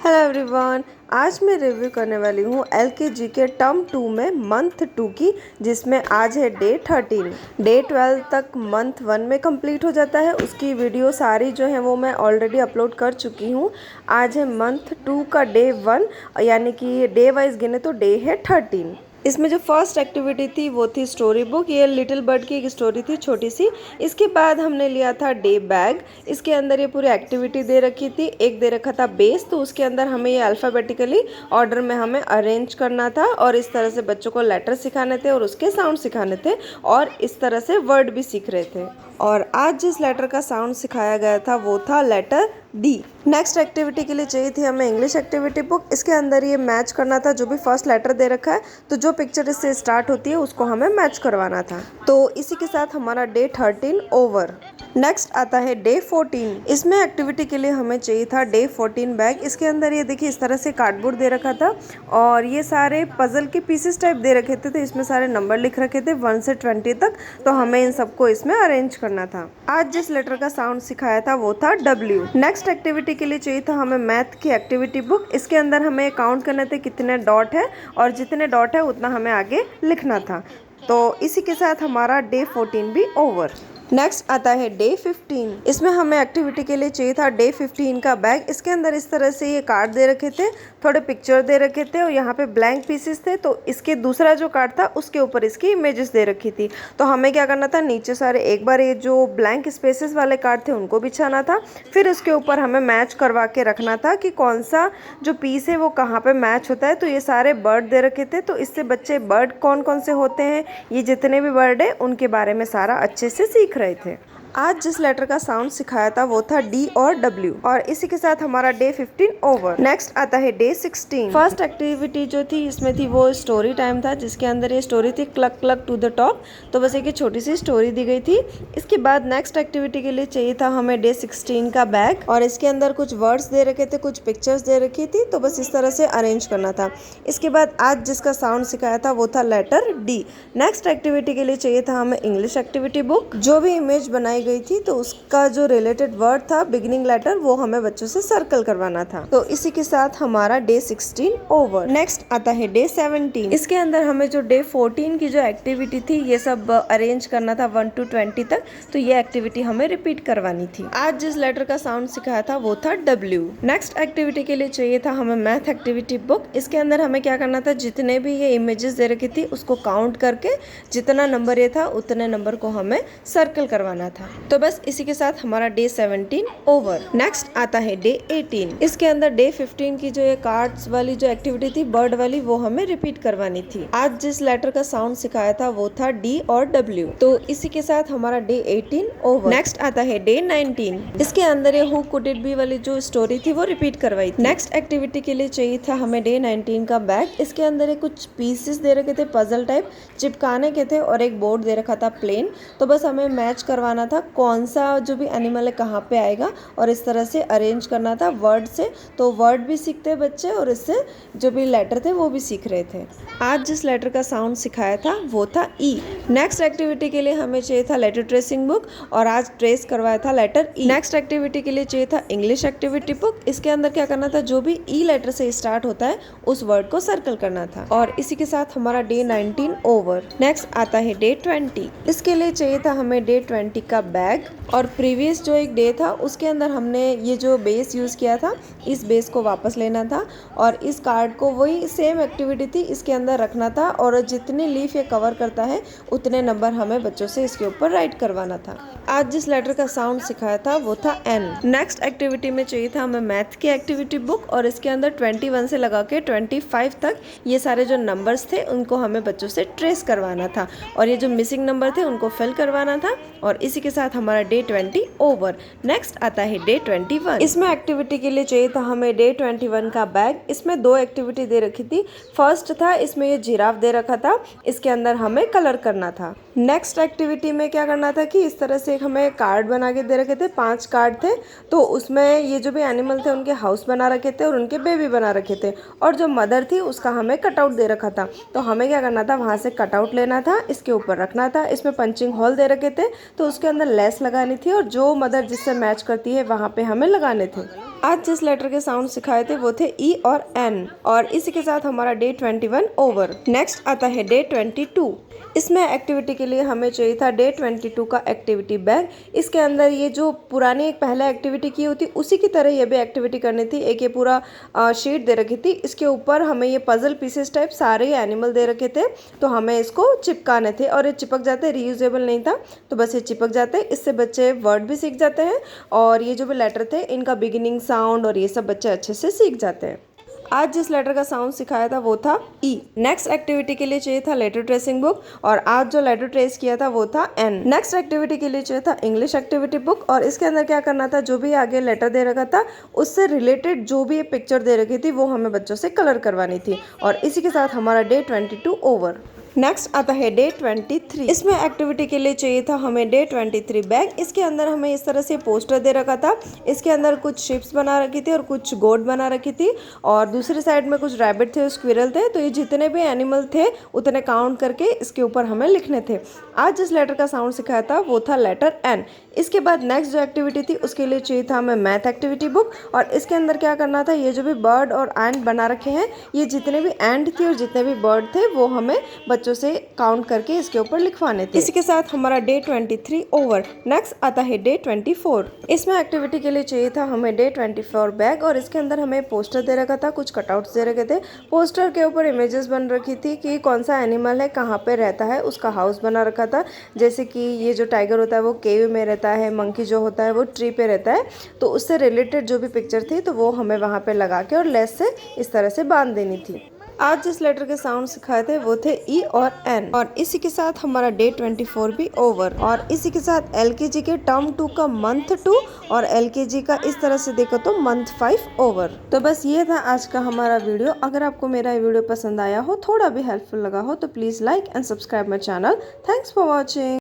Hello everyone, आज मैं review करने वाली हूँ एलकेजी के टर्म 2 में मंथ 2 की, जिसमें आज है डे 13। डे 12 तक मंथ 1 में कंप्लीट हो जाता है। उसकी वीडियो सारी जो है वो मैं ऑलरेडी अपलोड कर चुकी हूँ। आज है मंथ 2 का डे 1, यानी कि डे वाइज गिने तो डे है 13। इसमें जो फर्स्ट एक्टिविटी थी वो थी स्टोरी बुक। ये लिटिल बर्ड की एक स्टोरी थी छोटी सी। इसके बाद हमने लिया था डे बैग। इसके अंदर ये पूरी एक्टिविटी दे रखी थी। एक दे रखा था बेस, तो उसके अंदर हमें ये अल्फ़ाबेटिकली ऑर्डर में हमें अरेंज करना था और इस तरह से बच्चों को लेटर सिखाने थे और उसके साउंड सिखाने थे और इस तरह से वर्ड भी सीख रहे थे। और आज जिस लेटर का साउंड सिखाया गया था वो था लेटर डी। नेक्स्ट एक्टिविटी के लिए चाहिए थी हमें इंग्लिश एक्टिविटी बुक। इसके अंदर ये मैच करना था जो भी फर्स्ट लेटर दे रखा है, तो जो पिक्चर इससे स्टार्ट होती है उसको हमें मैच करवाना था। तो इसी के साथ हमारा डे 13 ओवर। नेक्स्ट आता है डे 14। इसमें एक्टिविटी के लिए हमें चाहिए था डे 14 बैग। इसके अंदर ये देखिए इस तरह से कार्डबोर्ड दे रखा था और ये सारे पजल के पीसेस टाइप दे रखे थे, तो इसमें सारे नंबर लिख रखे थे 1 से 20 तक, तो हमें इन सबको इसमें अरेंज करना था। आज जिस लेटर का साउंड सिखाया था वो था W। नेक्स्ट एक्टिविटी के लिए चाहिए था हमें मैथ की एक्टिविटी बुक। इसके अंदर हमें काउंट करने थे कितने डॉट है और जितने डॉट है उतना हमें आगे लिखना था। तो इसी के साथ हमारा डे 14 भी ओवर। नेक्स्ट आता है डे 15। इसमें हमें एक्टिविटी के लिए चाहिए था डे 15 का बैग। इसके अंदर इस तरह से ये कार्ड दे रखे थे, थोड़े पिक्चर दे रखे थे और यहाँ पे ब्लैंक पीसेस थे, तो इसके दूसरा जो कार्ड था उसके ऊपर इसकी इमेजेस दे रखी थी। तो हमें क्या करना था, नीचे सारे एक बार ये जो ब्लैंक स्पेसेस वाले कार्ड थे उनको बिछाना था, फिर उसके ऊपर हमें मैच करवा के रखना था कि कौन सा जो पीस है वो कहाँ पे मैच होता है। तो ये सारे बर्ड दे रखे थे, तो इससे बच्चे बर्ड कौन कौन से होते हैं, ये जितने भी बर्ड है उनके बारे में सारा अच्छे से सीख रहे थे। आज जिस लेटर का साउंड सिखाया था वो था डी और डब्ल्यू। और इसी के साथ हमारा डे 15 ओवर। नेक्स्ट आता है डे 16। फर्स्ट एक्टिविटी जो थी इसमें थी वो स्टोरी टाइम था, जिसके अंदर ये स्टोरी थी cluck cluck to the top. तो बस एक छोटी सी स्टोरी दी गई थी। इसके बाद नेक्स्ट एक्टिविटी के लिए चाहिए था हमें डे 16 का बैग और इसके अंदर कुछ वर्ड्स दे रखे थे, कुछ पिक्चर्स दे रखी थी, तो बस इस तरह से अरेंज करना था। इसके बाद आज जिसका साउंड सिखाया था वो था लेटर डी। नेक्स्ट एक्टिविटी के लिए चाहिए था हमें इंग्लिश एक्टिविटी बुक। जो भी इमेज बनाई गई थी तो उसका जो रिलेटेड वर्ड था बिगिनिंग लेटर वो हमें बच्चों से सर्कल करवाना था। तो इसी के साथ हमारा डे 16 ओवर। नेक्स्ट आता है डे 17। इसके अंदर हमें जो डे 14 की जो एक्टिविटी थी ये सब अरेंज करना था 1 to 20 तक, तो ये एक्टिविटी हमें रिपीट करवानी थी। आज जिस लेटर का साउंड सिखाया था वो था W। नेक्स्ट एक्टिविटी के लिए चाहिए था हमें मैथ एक्टिविटी बुक। इसके अंदर हमें क्या करना था, जितने भी ये इमेजेस दे रखी थी उसको काउंट करके जितना नंबर ये था उतने नंबर को हमें सर्कल करवाना था। तो बस इसी के साथ हमारा डे 17 ओवर। नेक्स्ट आता है डे 18। इसके अंदर डे 15 की जो ये कार्ड्स वाली जो एक्टिविटी थी बर्ड वाली वो हमें रिपीट करवानी थी। आज जिस लेटर का साउंड सिखाया था वो था डी और डब्ल्यू। तो इसी के साथ हमारा डे 18 ओवर। नेक्स्ट आता है डे 19। इसके अंदर ये हु कुड इट बी वाली जो स्टोरी थी वो रिपीट करवाई थी। नेक्स्ट एक्टिविटी के लिए चाहिए था हमें डे 19 का बैग। इसके अंदर कुछ पीसेस दे रखे थे पजल टाइप चिपकाने के थे और एक बोर्ड दे रखा था प्लेन। तो बस हमें मैच करवाना था कौन सा जो भी एनिमल है कहाँ पे आएगा और इस तरह से अरेंज करना था वर्ड से। तो वर्ड भी सीखते बच्चे और इससे जो भी लेटर थे वो भी सीख रहे थे। आज जिस लेटर का साउंड सिखाया था वो था ई। नेक्स्ट एक्टिविटी के लिए हमें चाहिए था लेटर ट्रेसिंग बुक और आज ट्रेस करवाया था लेटर ई। नेक्स्ट एक्टिविटी के लिए चाहिए था इंग्लिश एक्टिविटी बुक। इसके अंदर क्या करना था, जो भी ई लेटर से स्टार्ट होता है उस वर्ड को सर्कल करना था। और इसी के साथ हमारा डे 19 ओवर। नेक्स्ट आता है डे 20। इसके लिए चाहिए था हमें डे 20 का बैग और प्रीवियस जो एक डे था उसके अंदर हमने ये जो बेस यूज़ किया था इस बेस को वापस लेना था और इस कार्ड को वही सेम एक्टिविटी थी इसके अंदर रखना था और जितने लीफ ये कवर करता है उतने नंबर हमें बच्चों से इसके ऊपर राइट करवाना था। आज जिस लेटर का साउंड सिखाया था वो था एन। नेक्स्ट एक्टिविटी में चाहिए था हमें मैथ की एक्टिविटी बुक और इसके अंदर 21 से लगा के 25 तक ये सारे जो नंबर्स थे उनको हमें बच्चों से ट्रेस करवाना था और ये जो मिसिंग नंबर थे उनको फिल करवाना था। और इसी के साथ हमारा डे 20 ओवर। नेक्स्ट आता है डे 21। इसमें एक्टिविटी के लिए चाहिए था हमें डे 21 का बैग। इसमें दो एक्टिविटी दे रखी थी। फर्स्ट था इसमें ये जिराफ दे रखा था, इसके अंदर हमें कलर करना था। नेक्स्ट एक्टिविटी में क्या करना था कि इस तरह से एक हमें कार्ड बना के दे रखे थे, 5 कार्ड थे, तो उसमें ये जो भी एनिमल थे उनके हाउस बना रखे थे और उनके बेबी बना रखे थे और जो मदर थी उसका हमें कटआउट दे रखा था। तो हमें क्या करना था, वहाँ से कटआउट लेना था, इसके ऊपर रखना था। इसमें पंचिंग होल दे रखे थे तो उसके अंदर लेस लगानी थी और जो मदर जिससे मैच करती है वहाँ पे हमें लगाने थे। आज जिस लेटर के साउंड सिखाए थे वो थे ई और एन, और इसी के साथ हमारा डे 21 ओवर। नेक्स्ट आता है डे 22। इसमें एक्टिविटी के लिए हमें चाहिए था डे 22 का एक्टिविटी बैग। इसके अंदर ये जो पुरानी एक पहले एक्टिविटी की होती उसी की तरह ये भी एक्टिविटी करनी थी। एक ये पूरा शीट दे रखी थी, इसके ऊपर हमें ये पजल पीसेस टाइप सारे एनिमल दे रखे थे, तो हमें इसको चिपकाने थे और ये चिपक जाते, रीयूजेबल नहीं था तो बस ये चिपक जाते। इससे बच्चे वर्ड भी सीख जाते हैं और ये जो भी लेटर थे इनका बिगिनिंग साउंड और ये सब बच्चे अच्छे से सीख जाते हैं। आज जिस लेटर का साउंड सिखाया था वो था ई। नेक्स्ट एक्टिविटी के लिए चाहिए था लेटर ट्रेसिंग बुक, और आज जो लेटर ट्रेस किया था वो था एन। नेक्स्ट एक्टिविटी के लिए चाहिए था इंग्लिश एक्टिविटी बुक, और इसके अंदर क्या करना था, जो भी आगे लेटर दे रखा था उससे रिलेटेड जो भी पिक्चर दे रखी थी वो हमें बच्चों से कलर करवानी थी, और इसी के साथ हमारा डे 22 ओवर। नेक्स्ट आता है डे 23। इसमें एक्टिविटी के लिए चाहिए था हमें डे 23 बैग। इसके अंदर हमें इस तरह से पोस्टर दे रखा था, इसके अंदर कुछ शिप्स बना रखी थी और कुछ गोट बना रखी थी, और दूसरी साइड में कुछ रैबिट थे, स्क्विरल थे, तो ये जितने भी एनिमल थे उतने काउंट करके इसके ऊपर हमें लिखने थे। आज जिस लेटर का साउंड सिखाया था वो था लेटर एन। इसके बाद नेक्स्ट जो एक्टिविटी थी उसके लिए चाहिए था हमें मैथ एक्टिविटी बुक, और इसके अंदर क्या करना था, ये जो भी बर्ड और एंड बना रखे हैं, ये जितने भी एंड थे और जितने भी बर्ड थे वो हमें बच्चों से काउंट करके इसके ऊपर लिखवाने थे। इसी के साथ हमारा डे 23 ओवर। नेक्स्ट आता है डे 24। इसमें एक्टिविटी के लिए चाहिए था हमें डे 24 बैग, और इसके अंदर हमें पोस्टर दे रखा था, कुछ कटआउट्स दे रखे थे। पोस्टर के ऊपर इमेजेस बन रखी थी कि कौन सा एनिमल है, कहाँ पे रहता है, उसका हाउस बना रखा था। जैसे कि ये जो टाइगर होता है वो केव में रहता है, मंकी जो होता है वो ट्री पे रहता है, तो उससे रिलेटेड जो भी पिक्चर थी तो वो हमें वहाँ पे लगा के और लेस से इस तरह से बांध देनी थी। आज जिस लेटर के साउंड सिखाए थे वो थे ई और एन, और इसी के साथ हमारा डे 24 भी ओवर। और इसी के साथ एलकेजी के टर्म 2 का मंथ 2 और एलकेजी का इस तरह से देखो तो मंथ 5 ओवर। तो बस ये था आज का हमारा वीडियो। अगर आपको मेरा ये वीडियो पसंद आया हो, थोड़ा भी हेल्पफुल लगा हो, तो please like and subscribe my channel. Thanks for watching.